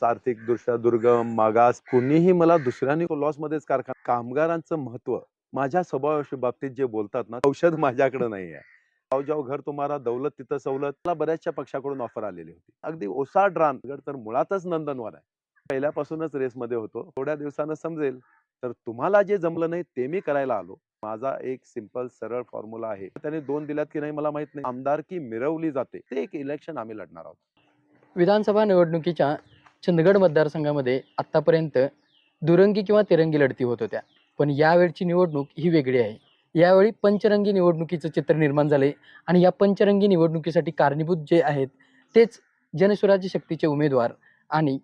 आर्थिकदृष्ट्या दुर्गम, मागास कोणीही मला दुसऱ्याने लॉसमध्येच कारखाना कामगारांचं महत्त्व माझ्या स्वभावाच्या बाबतीत जे बोलतात ना, औषध माझ्याकडे नाहीये. जाओ जाओ घर तुम्हारा दौलत तिथं सवलत. मला बऱ्याचशा पक्षाकडून ऑफर आलेली होती. अगदी ओसाड रान तर मुळातच नंदनवन आहे. पहिल्यापासूनच रेसमध्ये होतो. थोड्या दिवसानं समजेल, तर तुम्हाला जे जमलं नाही ते मी करायला आलो. माझा एक सिंपल सरळ फॉर्म्युला आहे. त्याने 2 दिल्यात की नाही मला माहित नाही. आमदारकी मिरवली जाते. ते एक इलेक्शन आम्ही लढणार आहोत. विधानसभा निवडणुकीच्या चंदगड मतदारसंघामध्ये आत्तापर्यंत दुरंगी किंवा तिरंगी लढती होत होत्या. पण यावेळची निवडणूक ही वेगळी आहे. यावेळी पंचरंगी निवडणुकीचं चित्र निर्माण झाले आणि या पंचरंगी निवडणुकीसाठी कारणीभूत जे आहेत तेच जनसुराज्य शक्तीचे उमेदवार आणि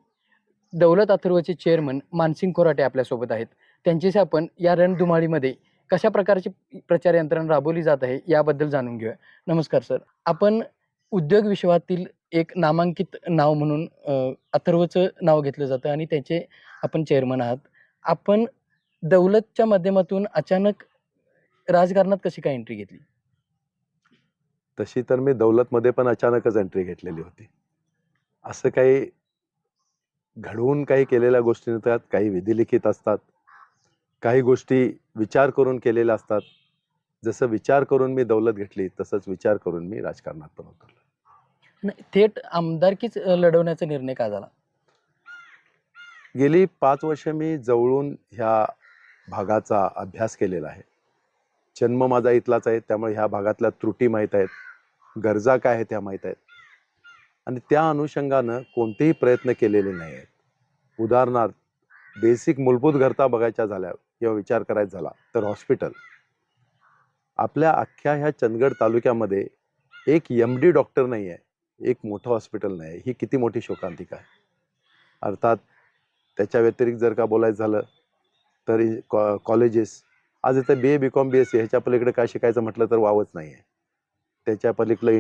दौलत अथर्वचे चेअरमन मानसिंग खोराटे आपल्यासोबत आहेत. त्यांच्याशी आपण या रणधुमाळीमध्ये कशा प्रकारची प्रचार यंत्रणा राबवली जात आहे याबद्दल जाणून घेऊया. नमस्कार सर. आपण उद्योग विश्वातील एक नामांकित नाव म्हणून अथर्वचं नाव घेतलं जातं आणि त्याचे आपण चेअरमन आहात. आपण दौलतच्या माध्यमातून अचानक राजकारणात कशी काय एंट्री घेतली? तशी तर मी दौलतमध्ये पण अचानकच एंट्री घेतलेली होती. असं काही घडवून काही केलेल्या गोष्टी नसतात, काही विधिलिखित असतात. काही गोष्टी विचार करून केलेल्या असतात. जसं विचार करून मी दौलत घेतली, तसंच विचार करून मी राजकारणात पण उतरलो. नाही, थेट आमदारकीच लढवण्याचा निर्णय का झाला? गेली 5 वर्ष मी जवळून ह्या भागाचा अभ्यास केलेला आहे. जन्म माझा इथलाच आहे, त्यामुळे ह्या भागातल्या त्रुटी माहीत आहेत, गरजा काय आहेत ह्या माहीत आहेत. आणि त्या अनुषंगानं कोणतेही प्रयत्न केलेले नाही आहेत. उदाहरणार्थ बेसिक मूलभूत गरजा बघायच्या झाल्या किंवा विचार करायचा झाला तर हॉस्पिटल. आपल्या अख्ख्या ह्या चंदगड तालुक्यामध्ये एक एम-डी डॉक्टर नाही आहे, एक मोठं हॉस्पिटल नाही आहे. ही किती मोठी शोकांतिका आहे. अर्थात त्याच्या व्यतिरिक्त जर का बोलायचं झालं तर कॉलेजेस आज इथं बी ए, बी-कॉम, बी-एस-सी ह्याच्या पलीकडे काय शिकायचं म्हटलं तर वावच नाही आहे. त्याच्या पलीकडे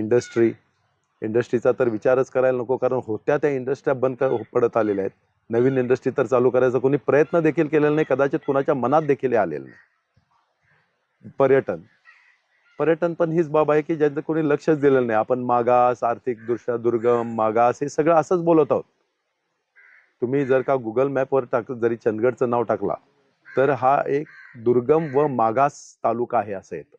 इंडस्ट्रीचा तर विचारच करायला नको, कारण होत्या त्या इंडस्ट्र्या बंद पडत आलेल्या आहेत. नवीन इंडस्ट्री तर चालू करायचा कोणी प्रयत्न देखील केलेला नाही, कदाचित कुणाच्या मनात देखील आलेलं नाही. पर्यटन पण हीच बाब आहे की ज्यांचं कोणी लक्षच दिलेलं नाही. आपण मागास, आर्थिकदृष्ट्या दुर्गम, मागास हे सगळं असंच बोलत आहोत. तुम्ही जर का गुगल मॅपवर जरी चंदगडचं नाव टाकला तर हा एक दुर्गम व मागास तालुका आहे असं येतं.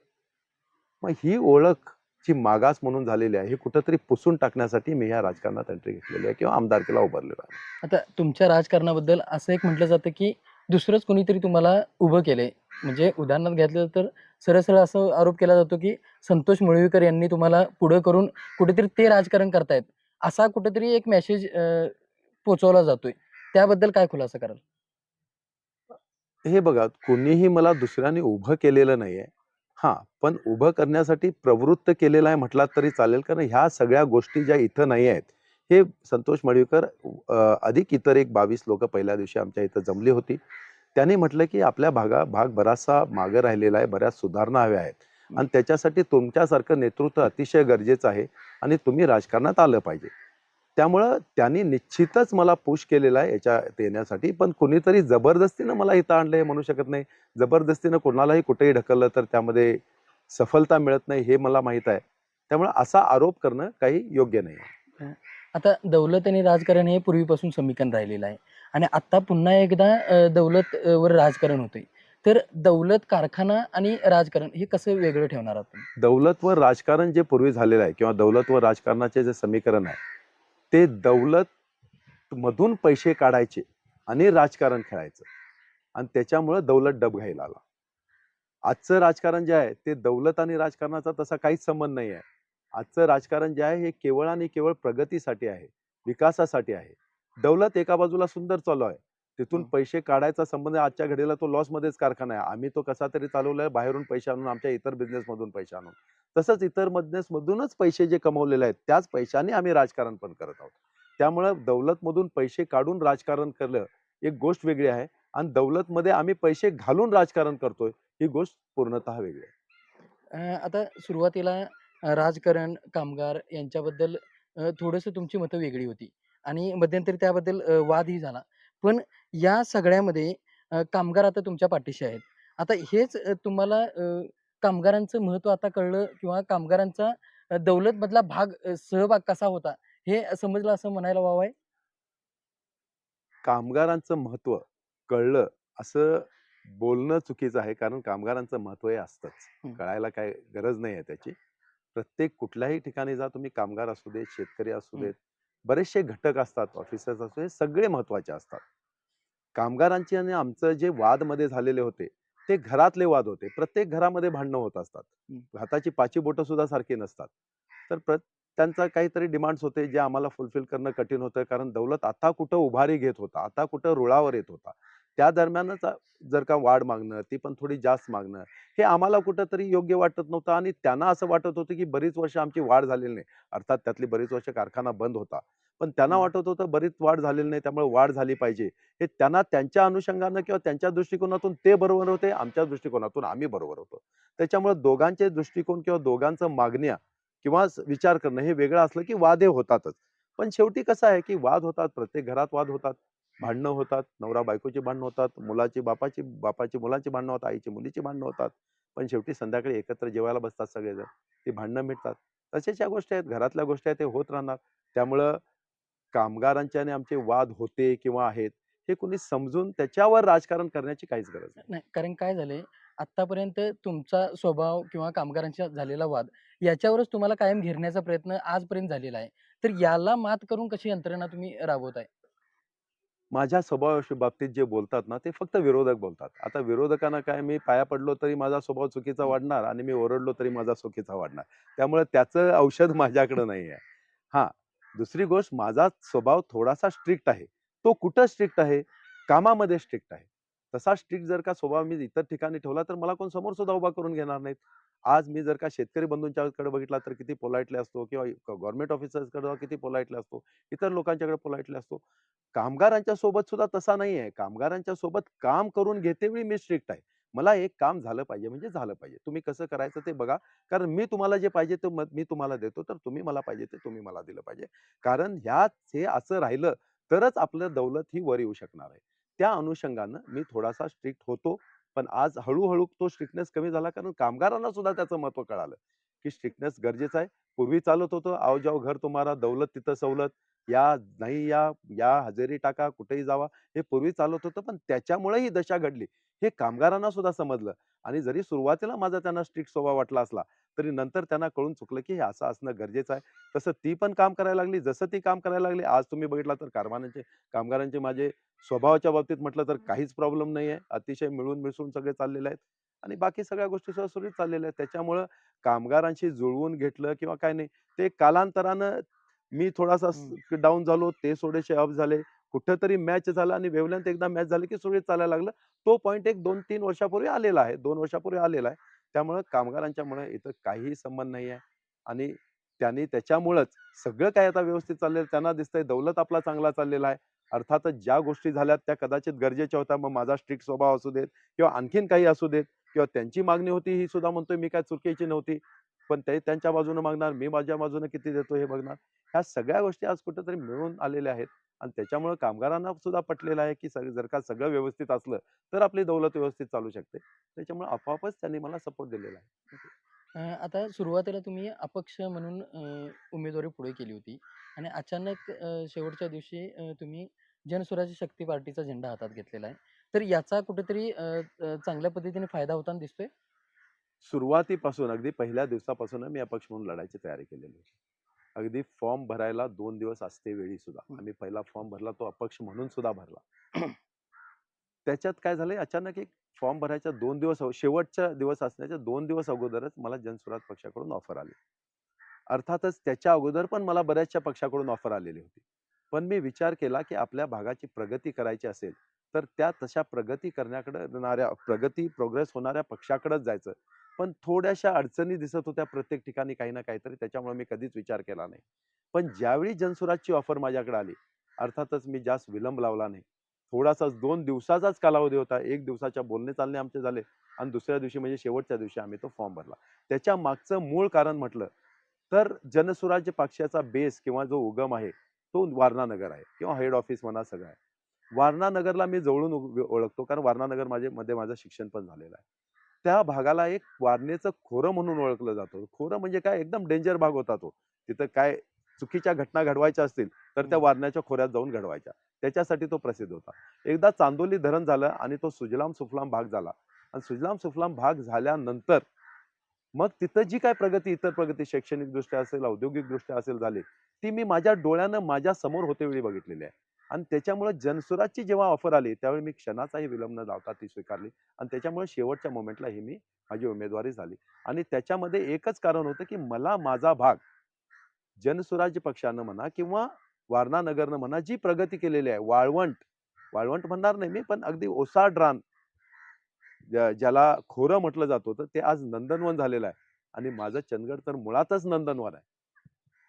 मग ही ओळख जी मागास म्हणून झालेली आहे, ही कुठंतरी पुसून टाकण्यासाठी मी या राजकारणात एंट्री घेतलेली आहे किंवा आमदारकीला उभारलेलो आहे. आता तुमच्या राजकारणाबद्दल असं एक म्हटलं जातं की दुसरंच कोणीतरी तुम्हाला उभं केलंय. म्हणजे उदाहरणार्थ घेतलं तर सरळ-सरळ असं आरोप केला जातो की संतोष मुळीकर यांनी तुम्हाला पुढं करून कुठेतरी ते राजकारण करतायत. असा कुठेतरी एक मेसेज पोहोचवला जातोय. त्याबद्दल काय खुलासा कराल? हे बघा, कोणीही मला दुसऱ्याने उभं केलेलं नाहीये. हां, पण उभं करण्यासाठी प्रवृत्त केलेलं आहे म्हटलात तरी चालेल, कारण ह्या सगळ्या गोष्टी ज्या इथं नाही आहेत, हे संतोष मळवीकर अधिक इतर एक 22 लोकं पहिल्या दिवशी आमच्या इथं जमली होती. त्यांनी म्हटलं, की आपल्या भाग बराचसा मागे राहिलेला आहे, बऱ्याच सुधारणा हव्या आहेत आणि त्याच्यासाठी तुमच्यासारखं नेतृत्व अतिशय गरजेचं आहे आणि तुम्ही राजकारणात आलं पाहिजे. त्यामुळं त्यांनी निश्चितच मला पुश केलेला आहे याच्यात येण्यासाठी, पण कुणीतरी जबरदस्तीनं मला इथं आणलंय म्हणू शकत नाही. जबरदस्तीनं कोणालाही कुठेही ढकललं तर त्यामध्ये सफलता मिळत नाही हे मला माहीत आहे. त्यामुळे असा आरोप करणं काही योग्य नाही. आता दौलत आणि राजकारण हे पूर्वीपासून समीकरण राहिलेलं आहे आणि आता पुन्हा एकदा दौलत वर राजकारण होतंय. तर दौलत कारखाना आणि राजकारण हे कसं वेगळं ठेवणार आहात तुम्ही? दौलतवर राजकारण जे पूर्वी झालेलं आहे किंवा दौलतवर राजकारणाचे जे समीकरण आहे, ते दौलत मधून पैसे काढायचे आणि राजकारण खेळायचं आणि त्याच्यामुळं दौलत डबघाईला आला. आजचं राजकारण जे आहे ते दौलत आणि राजकारणाचा तसा काहीच संबंध नाही आहे. आजचं राजकारण जे आहे हे केवळ आणि केवळ प्रगतीसाठी आहे, विकासासाठी आहे. दौलत एका बाजूला सुंदर चालू आहे. तिथून पैसे काढायचा संबंध आहे. आजच्या घडीला तो लॉसमध्येच कारखाना आहे. आम्ही तो कसा तरी चालवलाय बाहेरून पैसे आणून, आमच्या इतर बिझनेसमधून पैसे आणून. तसंच इतर बिझनेसमधूनच पैसे जे कमवलेले आहेत त्याच पैशाने आम्ही राजकारण पण करत आहोत. त्यामुळं दौलतमधून पैसे काढून राजकारण केलं एक गोष्ट वेगळी आहे आणि दौलतमध्ये आम्ही पैसे घालून राजकारण करतोय ही गोष्ट पूर्णतः वेगळी आहे. आता सुरुवातीला राजकारण, कामगार यांच्याबद्दल थोडंसं तुमची मतं वेगळी होती आणि मध्यंतरी त्याबद्दल वादही झाला. पण या सगळ्यामध्ये कामगार आता तुमच्या पाठीशी आहेत. आता हेच तुम्हाला कामगारांचं महत्त्व आता कळलं किंवा कामगारांचा दौलतमधला सहभाग कसा होता हे समजलं असं म्हणायला वाव आहे? कामगारांचं महत्त्व कळलं असं बोलणं चुकीचं आहे. कारण कामगारांचं महत्त्व हे असतंच. हं. कळायला काही गरज नाही आहे त्याची. प्रत्येक कुठल्याही ठिकाणी जा तुम्ही कामगार असू देत, शेतकरी असू हं. देत, बरेचसे घटक असतात, ऑफिसर्स असू देत, सगळे महत्त्वाचे असतात. कामगारांची आणि आमचं जे वादमध्ये झालेले होते, ते घरातले वाद होते. प्रत्येक घरामध्ये भांडणं होत असतात. हं. हाताची पाची बोटं सुद्धा सारखी नसतात. तर त्यांचा काहीतरी डिमांड्स होते, जे आम्हाला फुलफिल करणं कठीण होतं. कारण दौलत आता कुठं उभारी घेत होता, आता कुठं रुळावर येत होता. त्या दरम्यानच जर का वाढ मागणं, ती पण थोडी जास्त मागणं, हे आम्हाला कुठेतरी योग्य वाटत नव्हतं आणि त्यांना असं वाटत होतं, की बरीच वर्ष आमची वाढ झालेली नाही. अर्थात त्यातली बरीच वर्ष कारखाना बंद होता. पण त्यांना हं. वाटत होतं बरीच वाढ झालेली नाही, त्यामुळे वाढ झाली पाहिजे. हे त्यांना त्यांच्या अनुषंगानं किंवा त्यांच्या दृष्टिकोनातून ते बरोबर होते, आमच्या दृष्टिकोनातून आम्ही बरोबर होतो. त्याच्यामुळे दोघांचे दृष्टिकोन किंवा दोघांचं मागण्या किंवा विचार करणं हे वेगळं असलं, की वाद हे होतातच. पण शेवटी कसं आहे, की वाद होतात, प्रत्येक घरात वाद होतात. भांडणं होतात, नवरा-बायकोची भांडणं होतात, मुलाची बापाची, बापाची मुलाची भांडणं होतात, आईची मुलीची भांडणं होतात. पण शेवटी संध्याकाळी एकत्र जेवायला बसतात सगळेजण. ती भांडणं मिटतात. तशाच ह्या गोष्टी आहेत, घरातल्या गोष्टी आहेत, ते होत राहणार. त्यामुळं कामगारांचे आणि आमचे वाद होते किंवा आहेत, हे कुणी समजून त्याच्यावर राजकारण करण्याची काहीच गरज नाही. नाही, कारण काय झालंय, आत्तापर्यंत तुमचा स्वभाव किंवा कामगारांशी झालेला वाद याच्यावरच तुम्हाला कायम घेरण्याचा प्रयत्न आजपर्यंत झालेला आहे. तर याला मात करून कशी यंत्रणा तुम्ही राबवताय? माझ्या स्वभावाच्या बाबतीत जे बोलतात ना, ते फक्त विरोधक बोलतात. आता विरोधकांना काय मी पाया पडलो तरी माझा स्वभाव चुकीचा हं. वाढणार आणि मी ओरडलो तरी माझा चुकीचा वाढणार. त्यामुळे त्याचं औषध माझ्याकडे नाहीये. हां, दुसरी गोष्ट माझा स्वभाव थोडासा स्ट्रिक्ट आहे. तो कुठं स्ट्रिक्ट आहे? कामामध्ये स्ट्रिक्ट आहे. तसा स्ट्रिक्ट जर का स्वभाव मी इतर ठिकाणी ठेवला तर मला कोण समोर सुद्धा उभा करून घेणार नाहीत. आज मी जर का शेतकरी बंधूंच्याकडे बघितला तर किती पोलाइटली असतो किंवा गव्हर्नमेंट ऑफिसर्सकडे किती पोलाइटली असतो. इतर लोकांच्याकडे पोलाइटली असतो. कामगारांच्या सोबत सुद्धा तसा नाहीये. कामगारांच्या सोबत काम करून घेतेवेळी मी स्ट्रिक्ट आहे. मला एक काम झालं पाहिजे म्हणजे झालं पाहिजे. तुम्ही कसं करायचं ते बघा. कारण मी तुम्हाला जे पाहिजे ते मी तुम्हाला देतो, तर तुम्ही मला पाहिजे ते तुम्ही मला दिलं पाहिजे. कारण हे असं राहिलं तरच आपलं दौलत ही वर येऊ शकणार आहे. त्या अनुषंगानं मी थोडासा स्ट्रिक्ट होतो. पण आज हळू तो स्ट्रिक्टनेस कमी झाला कारण कामगारांना सुद्धा त्याचं महत्त्व कळालं, की स्ट्रिक्टनेस गरजेचं आहे. पूर्वी चालत होतं, "आओ जाओ घर तुम्हारा, दौलत तिथं सवलत." या, नाही या, या हजेरी टाका, कुठेही जावा. हे पूर्वी चालत होतं, पण त्याच्यामुळे ही दशा घडली. हे कामगारांना सुद्धा समजलं आणि जरी सुरुवातीला माझा त्यांना स्ट्रिक्ट स्वभाव वाटला असला, तरी नंतर त्यांना कळून चुकलं, की हे असं असणं गरजेचं आहे. तसं ती पण काम करायला लागली. जसं ती काम करायला लागली, आज तुम्ही बघितला तर कामगारांचे माझे स्वभावाच्या बाबतीत म्हटलं तर काहीच प्रॉब्लेम नाहीये. अतिशय मिळून मिसळून सगळे चाललेले आहेत आणि बाकी सगळ्या गोष्टी सुरळीत चाललेल्या आहेत. त्याच्यामुळं कामगारांशी जुळवून घेतलं किंवा काय नाही, ते कालांतरानं मी थोडासा हं. डाउन झालो, ते थोडेसे अप झाले. कुठेतरी मॅच झाला आणि वेव्हलेंथ एकदा मॅच झाली, की सुरळीत चालायला लागलं. तो पॉइंट एक 2-3 वर्षापूर्वी आलेला आहे. 2 वर्षापूर्वी आलेला आहे. त्यामुळं कामगारांच्यामुळे इथं काहीही संबंध नाही आहे आणि त्याच्यामुळंच सगळं काही आता व्यवस्थित चाललेलं त्यांना दिसतंय दौलत आपला चांगला चाललेला आहे. अर्थातच ज्या गोष्टी झाल्यात त्या कदाचित गरजेच्या होत्या. मग माझा स्ट्रिक्ट स्वभाव असू देत किंवा आणखीन काही असू देत किंवा त्यांची मागणी होती ही सुद्धा म्हणतोय मी काय चुकीची नव्हती. पण ते त्यांच्या बाजूने मागणार, मी माझ्या बाजूने किती देतो हे बघणार. ह्या सगळ्या गोष्टी आज कुठेतरी मिळून आलेल्या आहेत आणि त्याच्यामुळे कामगारांना सुद्धा पटलेलं आहे, की जर का सगळं व्यवस्थित असलं, तर आपली दौलत व्यवस्थित चालू शकते. त्याच्यामुळे आपोआपच त्यांनी मला सपोर्ट दिलेला आहे. आता सुरुवातीला तुम्ही अपक्ष म्हणून उमेदवारी पुढे केली होती आणि अचानक शेवटच्या दिवशी तुम्ही जनस्वराज्य शक्ती पार्टीचा झेंडा हातात घेतलेला आहे. तर याचा कुठेतरी चांगल्या पद्धतीने फायदा होताना दिसतोय? सुरुवातीपासून अगदी पहिल्या दिवसापासून मी अपक्ष म्हणून लढायची तयारी केलेली होती. अगदी फॉर्म भरायला 2 दिवस असते वेळी सुद्धा. हं. आम्ही पहिला फॉर्म भरला तो अपक्ष म्हणून सुद्धा भरला. त्याच्यात काय झालंय अचानक एक फॉर्म भरायच्या 2 दिवस शेवटचा दिवस असण्याच्या 2 दिवस अगोदरच मला जनसुराज पक्षाकडून ऑफर आली. अर्थातच त्याच्या अगोदर पण मला बऱ्याचशा पक्षाकडून ऑफर आलेली होती. पण मी विचार केला, की आपल्या भागाची प्रगती करायची असेल, तर त्या तशा प्रोग्रेस होणाऱ्या पक्षाकडेच जायचं. पण थोड्याशा अडचणी दिसत होत्या प्रत्येक ठिकाणी काही ना काहीतरी त्याच्यामुळे मी कधीच विचार केला नाही. पण ज्यावेळी जनसुराजची ऑफर माझ्याकडे आली, अर्थातच मी जास्त विलंब लावला नाही. थोडासाच 2 दिवसाचाच कालावधी होता. 1 दिवसाच्या बोलणे चालणे आमचे झाले आणि दुसऱ्या दिवशी म्हणजे शेवटच्या दिवशी आम्ही तो फॉर्म भरला. त्याच्या मागचं मूळ कारण म्हटलं, तर जनसुराज्य पक्षाचा बेस किंवा जो उगम आहे, तो वारणा नगर आहे किंवा हेड ऑफिस म्हणा सगळं आहे. वारणा नगरला मी जवळून ओळखतो कारण वारणा नगर मध्ये माझं शिक्षण पण झालेलं आहे. त्या भागाला एक वारणेचं खोरं म्हणून ओळखलं जातं. खोरं म्हणजे काय एकदम डेंजर भाग होता तो. तिथं काय चुकीच्या घटना घडवायच्या असतील तर त्या वारण्याच्या खोऱ्यात जाऊन घडवायच्या. त्याच्यासाठी तो प्रसिद्ध होता. एकदा चांदोली धरण झालं आणि तो सुजलाम सुफलाम भाग झाला आणि सुजलाम सुफलाम भाग झाल्यानंतर मग तिथं जी काय प्रगती, इतर प्रगती शैक्षणिकदृष्ट्या असेल, औद्योगिकदृष्ट्या असेल झाली, ती मी माझ्या डोळ्यानं माझ्या समोर होते वेळी बघितलेली आहे. आणि त्याच्यामुळे जनसुराजची जेव्हा ऑफर आली त्यावेळी मी क्षणाचाही विलंब न लावता ती स्वीकारली आणि त्याच्यामुळे शेवटच्या मोमेंटला ही माझी उमेदवारी झाली. आणि त्याच्यामध्ये एकच कारण होतं की मला माझा भाग जनसुराज्य पक्षानं म्हणा किंवा वारणा नगरनं म्हणा जी प्रगती केलेली आहे, वाळवंट वाळवंट म्हणणार नाही मी, पण अगदी ओसाड रान ज्याला खोरं म्हटलं जात होतं ते आज नंदनवन झालेलं आहे. आणि माझं चंदगड तर मुळातच नंदनवन आहे.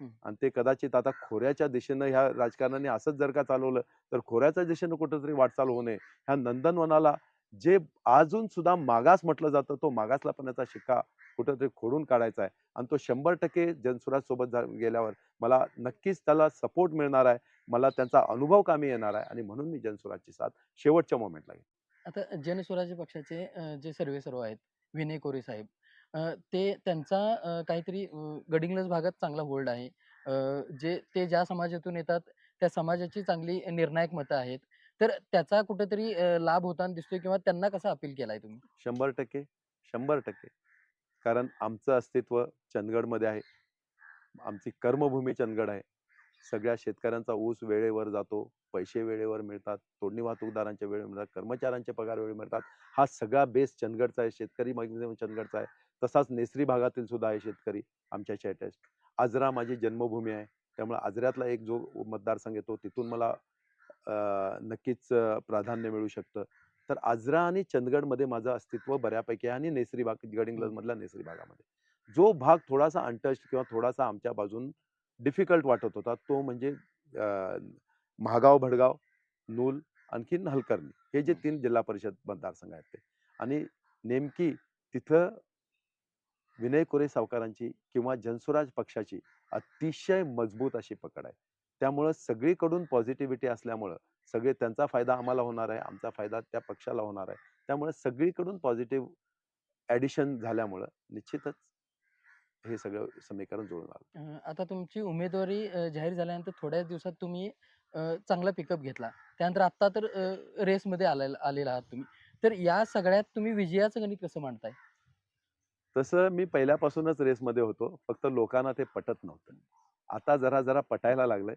हं. आणि ते कदाचित आता खोऱ्याच्या दिशेनं ह्या राजकारणाने असंच जर का चालवलं तर खोऱ्याच्या दिशेनं कुठेतरी वाटचाल होऊ नये. ह्या नंदनवनाला जे अजून सुद्धा मागास म्हटलं जातं तो मागासलापणाचा शिक्का कुठेतरी खोडून काढायचा आहे. आणि तो 100% जनसुराज सोबत गेल्यावर मला नक्कीच त्याला सपोर्ट मिळणार आहे. मला त्यांचा अनुभव कामी येणार आहे आणि म्हणून मी जनसुराजची साथ शेवटच्या मोमेंटला घेईन. आता जनस्वराज्य पक्षाचे जे सर्वेसर्वा आहेत, विनय कोरे साहेब, ते त्यांचा काहीतरी गडिंग्लज भागात चांगला होल्ड आहे. ते ज्या समाजातून येतात, त्या समाजाची चांगली निर्णायक मतं आहेत. तर त्याचा कुठेतरी लाभ होताना दिसतोय किंवा त्यांना कसा अपील केलाय तुम्ही? 100%, 100%. कारण आमचं अस्तित्व चंदगडमध्ये आहे. आमची कर्मभूमी चंदगड आहे. सगळ्या शेतकऱ्यांचा ऊस वेळेवर जातो, पैसे वेळेवर मिळतात, तोडणी वाहतूकदारांचे वेळेवर मिळतात, कर्मचाऱ्यांचे पगार वेळेवर मिळतात. हा सगळा बेस चंदगडचा आहे. शेतकरी माध्यम चंदगडचा आहे. तसाच नेसरी भागातील सुद्धा आहे शेतकरी आमच्या शेतात. आजरा माझी जन्मभूमी आहे. त्यामुळे आजऱ्यातला एक जो मतदारसंघ येतो तिथून मला नक्कीच प्राधान्य मिळू शकतं. तर आजरा आणि चंदगडमध्ये माझं अस्तित्व बऱ्यापैकी आहे आणि नेसरी भाग हं. गडिंग्लजमधल्या नेसरी भागामध्ये. जो भाग थोडासा अनटच्ड किंवा थोडासा आमच्या बाजून डिफिकल्ट वाटत होता तो म्हणजे अ, महागाव, भडगाव, नूल आणखीन हलकर्णी हे जे हं. 3 जिल्हा परिषद मतदारसंघ आहेत ते. आणि नेमकी तिथं विनय कोरे सावकारांची किंवा जनसुराज पक्षाची अतिशय मजबूत अशी पकड आहे. त्यामुळं सगळीकडून पॉझिटिव्हिटी असल्यामुळं सगळे त्यांचा फायदा आम्हाला होणार आहे, आमचा फायदा त्या पक्षाला होणार आहे. त्यामुळे सगळीकडून पॉझिटिव्ह ॲडिशन झाल्यामुळं निश्चितच हे सगळं समीकरण जुळून आलं. आता तुमची उमेदवारी जाहीर झाल्यानंतर थोड्याच दिवसात तुम्ही चांगला पिकअप घेतला. त्यानंतर आत्ता तर रेसमध्ये आलेला आहात तुम्ही. तर या सगळ्यात तुम्ही विजयाचं गणित कसं मांडताय? तसं मी पहिल्यापासूनच रेसमध्ये होतो. फक्त लोकांना ते पटत नव्हतं. आता जरा-जरा पटायला लागलंय.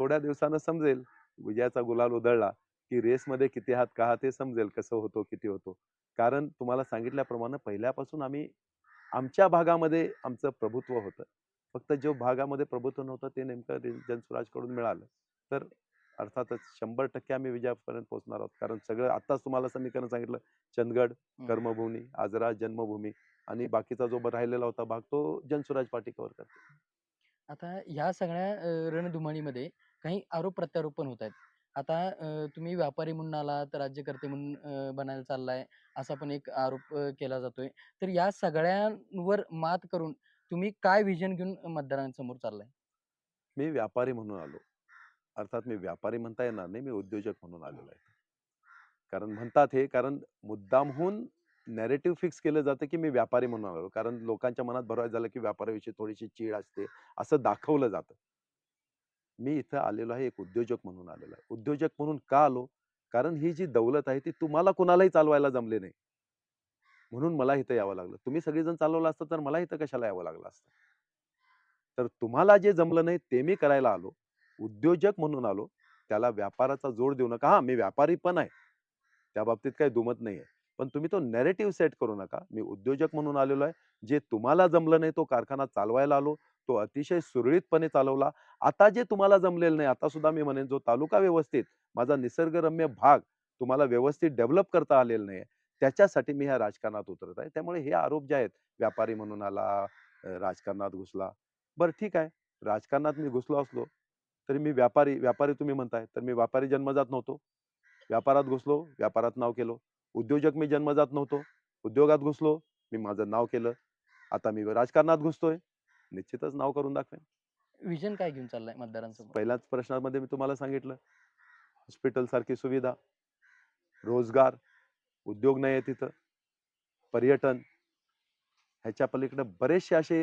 थोड्या दिवसानं समजेल, विजयाचा गुलाल उधळला, की रेसमध्ये किती आहात, का आहात हे समजेल कसं होतो, किती होतो. कारण तुम्हाला सांगितल्याप्रमाणे पहिल्यापासून आम्ही आमच्या भागामध्ये आमचं प्रभुत्व होतं. फक्त जो भागामध्ये प्रभुत्व नव्हतं ते नेमकं जनसुराजकडून मिळालं. तर अर्थातच 100% आम्ही विजयापर्यंत पोहोचणार आहोत. कारण सगळं आत्ताच तुम्हाला समीकरण सांगितलं. चंदगड, हं. कर्मभूमी, आजरा, जन्मभूमी आणि बाकीचा जो राहिलेला होता भाग तो जनसुराज पार्टी कव्हर करते. आता ह्या सगळ्या रणधुमाळीमध्ये काही आरोप-प्रत्यारोप पण होत आहेत. आता तुम्ही व्यापारी म्हणून आलात, राज्यकर्ते म्हणून बनायला चाललाय, असा पण एक आरोप केला जातोय. तर या सगळ्यांवर मात करून तुम्ही काय व्हिजन घेऊन मतदारांसमोर चाललाय? मी व्यापारी म्हणून आलो. अर्थात मी व्यापारी म्हणता येणार नाही, मी उद्योजक म्हणून आलेलो आहे. कारण म्हणतात हे कारण मुद्दामहून नॅरेटिव्ह फिक्स केलं जातं, की मी व्यापारी म्हणून आलो. कारण लोकांच्या मनात भरवायचं झालं, की व्यापाराविषयी थोडीशी चीड असते, असं दाखवलं जातं. मी इथं आलेलो आहे एक उद्योजक म्हणून आलेलो आहे. उद्योजक म्हणून का आलो? कारण ही जी दौलत आहे ती तुम्हाला कुणालाही चालवायला जमली नाही. म्हणून मला इथं यावं लागलं. तुम्ही सगळेजण चालवलं असतं तर मला इथं कशाला यावं लागलं असतं. तर तुम्हाला जे जमलं नाही ते मी करायला आलो. उद्योजक म्हणून आलो. त्याला व्यापाराचा जोड देऊ नका. हां, मी व्यापारी पण आहे. त्या बाबतीत काही दुमत नाहीये. पण तुम्ही तो नॅरेटिव्ह सेट करू नका. मी उद्योजक म्हणून आलेलो आहे. जे तुम्हाला जमलं नाही तो कारखाना चालवायला आलो. तो अतिशय सुरळीतपणे चालवला. आता जे तुम्हाला जमलेलं नाही, आता सुद्धा मी म्हणेन जो तालुका व्यवस्थित, माझा निसर्गरम्य भाग तुम्हाला व्यवस्थित डेव्हलप करता आलेला नाहीये. त्याच्यासाठी मी ह्या राजकारणात उतरत आहे. त्यामुळे हे आरोप जे आहेत, व्यापारी म्हणून आला, राजकारणात घुसला. बरं ठीक आहे. राजकारणात मी घुसलो असलो, तरी मी व्यापारी व्यापारी तुम्ही म्हणताय, तर मी व्यापारी जन्मजात नव्हतो. व्यापारात घुसलो, व्यापारात नाव केलं. उद्योजक मी जन्मजात नव्हतो. उद्योगात घुसलो, मी माझं नाव केलं. आता मी राजकारणात घुसतोय, निश्चितच नाव करून दाखवेन. व्हिजन काय घेऊन चाललाय मतदारांसमोर? पहिल्याच प्रश्नामध्ये मी तुम्हाला सांगितलं, हॉस्पिटलसारखी सुविधा, रोजगार, उद्योग नाही आहे तिथं, पर्यटन ह्याच्या पलीकडे बरेचसे असे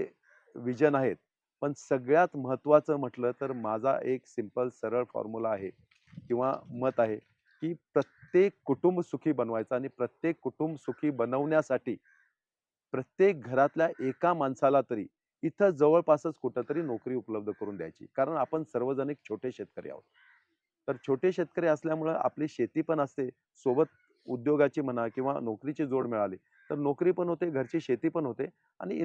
विजन आहेत. पण सगळ्यात महत्त्वाचं म्हटलं तर माझा एक सिंपल सरळ फॉर्म्युला आहे किंवा मत आहे, की प्रत्येक कुटुंब सुखी बनवायचं आणि प्रत्येक कुटुंब सुखी बनवण्यासाठी प्रत्येक घरातल्या एका माणसाला तरी इथं जवळपासच कुठेतरी नोकरी उपलब्ध करून द्यायची. कारण आपण सर्वजण एक छोटे शेतकरी आहोत. तर छोटे शेतकरी असल्यामुळं आपली शेती पण असते, सोबत उद्योगाची म्हणा किंवा नोकरीची जोड मिळाली, तर नोकरी पण होते, घरची शेती पण होते आणि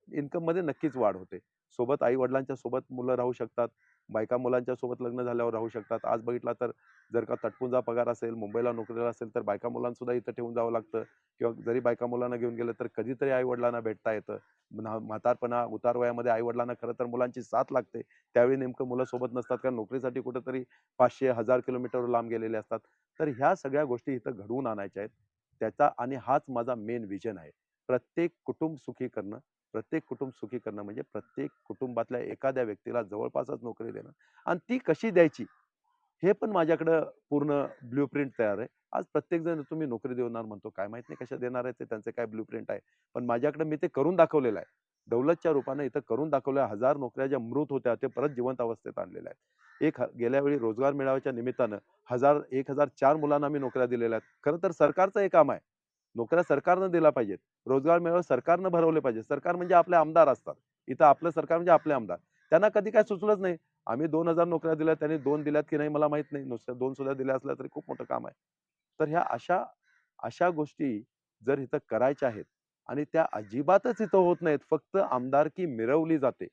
इन्कममध्ये नक्कीच वाढ होते. सोबत आई-वडिलांच्या सोबत मुलं राहू शकतात, बायका मुलांच्या सोबत लग्न झाल्यावर राहू शकतात. आज बघितला तर जर का तटपुंजा पगार असेल, मुंबईला नोकरीला असेल, तर बायका मुलांसुद्धा इथं ठेवून जावं लागतं किंवा जरी बायका मुलांना घेऊन गेलं, तर कधीतरी आई-वडिलांना भेटता येतं. म्हातारपणा, उतार वयामध्ये आई-वडिलांना खरं तर मुलांची साथ लागते. त्यावेळी नेमकं मुलं सोबत नसतात कारण नोकरीसाठी कुठेतरी 500-1000 किलोमीटर लांब गेलेले असतात. तर ह्या सगळ्या गोष्टी इथं घडवून आणायच्या आहेत. त्याचा आणि हाच माझा मेन व्हिजन आहे. प्रत्येक कुटुंब सुखी करणं, प्रत्येक कुटुंब सुखी करणं म्हणजे प्रत्येक कुटुंबातल्या एखाद्या व्यक्तीला जवळपासच नोकरी देणं आणि ती कशी द्यायची हे पण माझ्याकडं पूर्ण ब्लूप्रिंट तयार आहे. आज प्रत्येकजण तुम्ही नोकरी देणार म्हणतो. काय माहीत नाही कशा देणार आहे ते त्यांचे काय ब्लूप्रिंट आहे. पण माझ्याकडे मी ते करून दाखवलेलं आहे. दौलतच्या रूपाने इथं करून दाखवलं. 1000 नोकऱ्या ज्या मृत होत्या ते परत जिवंत अवस्थेत आणलेल्या आहेत. गेल्या वेळी रोजगार मेळाव्याच्या निमित्तानं 1004 मुलांना आम्ही नोकऱ्या दिलेल्या आहेत. खरं तर सरकारचं हे काम आहे. नोकऱ्या सरकारनं दिल्या पाहिजेत. रोजगार मेळावे सरकारनं भरवले पाहिजे. सरकार म्हणजे आपले आमदार असतात. इथं आपलं सरकार म्हणजे आपले आमदार. त्यांना कधी काय सुचलंच नाही. आम्ही 2000 नोकऱ्या दिल्या, त्यांनी 2 दिल्यात की नाही मला माहीत नाही. नुसत्या 2 सुद्धा दिल्या असल्या तरी खूप मोठं काम आहे. तर ह्या अशा अशा गोष्टी जर इथं करायच्या आहेत आणि त्या अजिबातच इथं होत नाहीत. फक्त आमदारकी मिरवली जाते.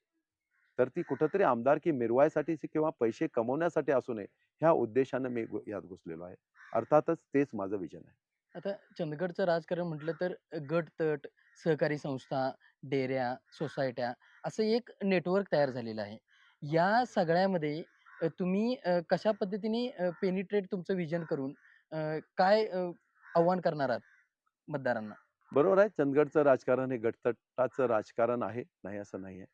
तर ती कुठेतरी आमदारकी मिरवायसाठी किंवा पैसे कमवण्यासाठी असू नये, ह्या उद्देशानं मी यात घुसलेलो आहे. अर्थातच तेच माझं विजन आहे. आता चंदगडचं राजकारण म्हटलं तर गट-तट, सहकारी संस्था, डेऱ्या, सोसायट्या असं एक नेटवर्क तयार झालेलं आहे. या सगळ्यामध्ये तुम्ही कशा पद्धतीने पेनिट्रेट तुमचं व्हिजन करून काय आव्हान करणार आहात मतदारांना? बरोबर आहे. चंदगडचं राजकारण हे गटतटाचं राजकारण आहे. नाही असं नाही आहे.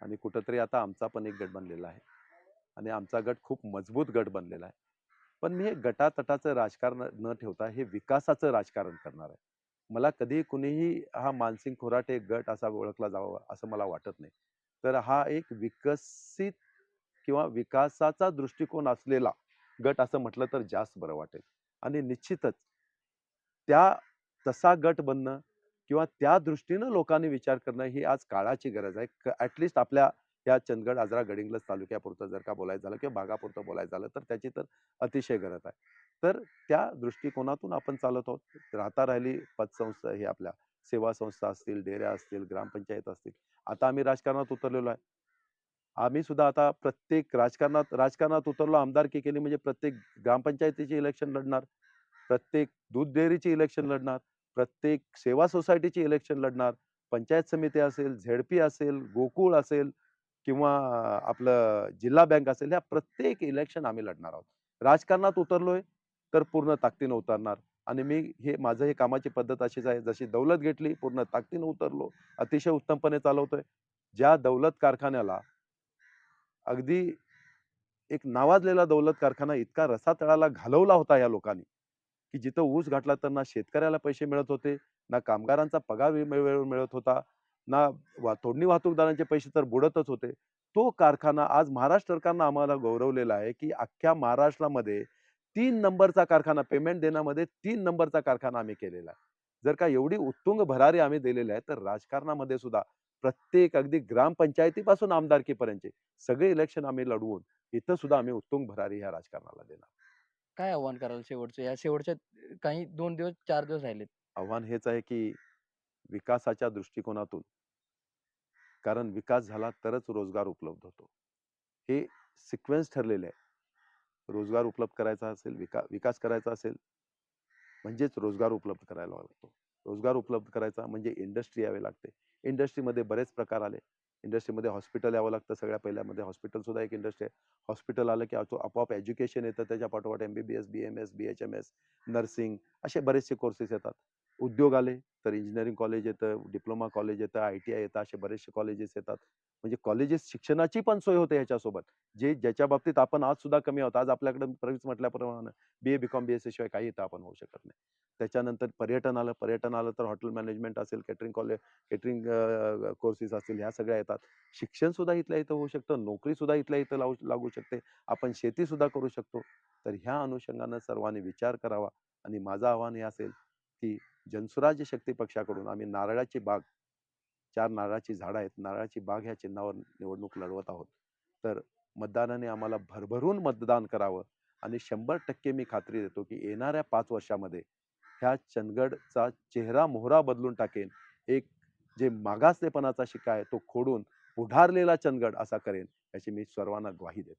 आणि कुठेतरी आता आमचा पण एक गट बनलेला आहे. आणि आमचा गट खूप मजबूत गट बनलेला आहे. पण मी हे गटातटाचं राजकारण न ठेवता हे विकासाचं राजकारण करणार आहे. मला कधी कुणीही हा मानसिंग खोराटे गट असा ओळखला जावा असं मला वाटत नाही. तर हा एक विकसित किंवा विकासाचा दृष्टिकोन असलेला गट असं म्हटलं तर जास्त बरं वाटेल. आणि निश्चितच त्या तसा गट बनणं किंवा त्या दृष्टीनं लोकांनी विचार करणं ही आज काळाची गरज आहे. आपल्या या चंदगड, आजरा, गडिंग्लज तालुक्यापुरतं जर का बोलायचं झालं किंवा भागापुरतं बोलायचं झालं तर त्याची तर अतिशय गरज आहे. तर त्या दृष्टिकोनातून आपण चालत आहोत. राहता राहिली पतसंस्था हे आपल्या सेवा संस्था असतील, डेऱ्या असतील, ग्रामपंचायत असतील. आता आम्ही राजकारणात उतरलेलो आहे. आम्ही सुद्धा आता प्रत्येक राजकारणात उतरलो, आमदारकी केली म्हणजे प्रत्येक ग्रामपंचायतीची इलेक्शन लढणार, प्रत्येक दूध डेअरीची इलेक्शन लढणार, प्रत्येक सेवा सोसायटीची इलेक्शन लढणार, पंचायत समिती असेल, झेडपी असेल, गोकुळ असेल किंवा आपलं जिल्हा बँक असेल, ह्या प्रत्येक इलेक्शन आम्ही लढणार आहोत. राजकारणात उतरलोय, तर पूर्ण ताकदीनं उतरणार आणि माझं हे कामाची पद्धत अशीच आहे, जशी दौलत घेतली, पूर्ण ताकदीनं उतरलो, अतिशय उत्तमपणे चालवतोय. ज्या दौलत कारखान्याला अगदी एक नावाजलेला दौलत कारखाना इतका रसातळाला घालवला होता या लोकांनी, की जिथं ऊस घातला तर ना शेतकऱ्याला पैसे मिळत होते, ना कामगारांचा पगार वेळेवर मिळत होता, ना तोडणी वाहतूकदारांचे पैसे तर बुडतच होते. तो कारखाना आज महाराष्ट्र सरकारनं आम्हाला गौरवलेला आहे, की अख्ख्या महाराष्ट्रामध्ये 3 नंबरचा कारखाना पेमेंट देण्यामध्ये 3 नंबरचा कारखाना आम्ही केलेला आहे. जर का एवढी उत्तुंग भरारी आम्ही दिलेली आहे, तर राजकारणामध्ये सुद्धा प्रत्येक अगदी ग्रामपंचायतीपासून आमदारकीपर्यंतचे सगळे इलेक्शन आम्ही लढवून इथं सुद्धा आम्ही उत्तुंग भरारी ह्या राजकारणाला देणार. काय आव्हान कराल शेवटचं? या शेवटच्या काही 2 दिवस, 4 दिवस राहिलेत. आव्हान हेच आहे, की विकासाच्या दृष्टिकोनातून कारण विकास झाला तरच रोजगार उपलब्ध होतो. हे सिक्वेन्स ठरलेले आहे. रोजगार उपलब्ध करायचा असेल, विकास करायचा असेल, म्हणजेच रोजगार उपलब्ध करायला लागतो. रोजगार उपलब्ध करायचा म्हणजे इंडस्ट्री यावी लागते. इंडस्ट्रीमध्ये बरेच प्रकार आले. इंडस्ट्रीमध्ये हॉस्पिटल यावं लागतं सगळ्या पहिल्यामध्ये. हॉस्पिटल सुद्धा एक इंडस्ट्री आहे. हॉस्पिटल आलं की आपोआप एज्युकेशन येतं. त्याच्या पाठोपाठ एम-बी-बी-एस, बी-एम-एस, बी-एच-एम-एस, नर्सिंग असे बरेचसे कोर्सेस येतात. उद्योग आले तर इंजिनिअरिंग कॉलेज येतं, डिप्लोमा कॉलेज येतं, आय-टी-आय येतं, असे बरेचसे कॉलेजेस येतात. म्हणजे कॉलेजेस शिक्षणाची पण सोय होते ह्याच्यासोबत. ज्याच्या बाबतीत आपण आज सुद्धा कमी आहोत. आज आपल्याकडे प्रवीच म्हटल्याप्रमाणे बी-ए, बी-कॉम, बी-एस-सी शिवाय काही इथं आपण होऊ शकत नाही. त्याच्यानंतर पर्यटन आलं तर हॉटेल मॅनेजमेंट असेल, केटरिंग कोर्सेस असतील, ह्या सगळ्या येतात. शिक्षण सुद्धा इथल्या इथं होऊ शकतं, नोकरी सुद्धा इथल्या इथं लागू शकते. आपण शेती सुद्धा करू शकतो. तर ह्या अनुषंगानं सर्वांनी विचार करावा आणि माझं आव्हान हे असेल, की जनसुराज्य शक्ती पक्षाकडून आम्ही नारळाची बाग, 4 नारळाची झाडं आहेत, नारळाची बाग ह्या चिन्हावर निवडणूक लढवत आहोत. तर मतदाराने आम्हाला भरभरून मतदान करावं आणि 100% मी खात्री देतो, की येणाऱ्या 5 वर्षामध्ये ह्या चंदगडचा चेहरा-मोहरा बदलून टाकेन. एक जे मागासलेपणाचा शिक्का आहे तो खोडून पुढारलेला चंदगड असा करेन, याची मी सर्वांना ग्वाही देतो.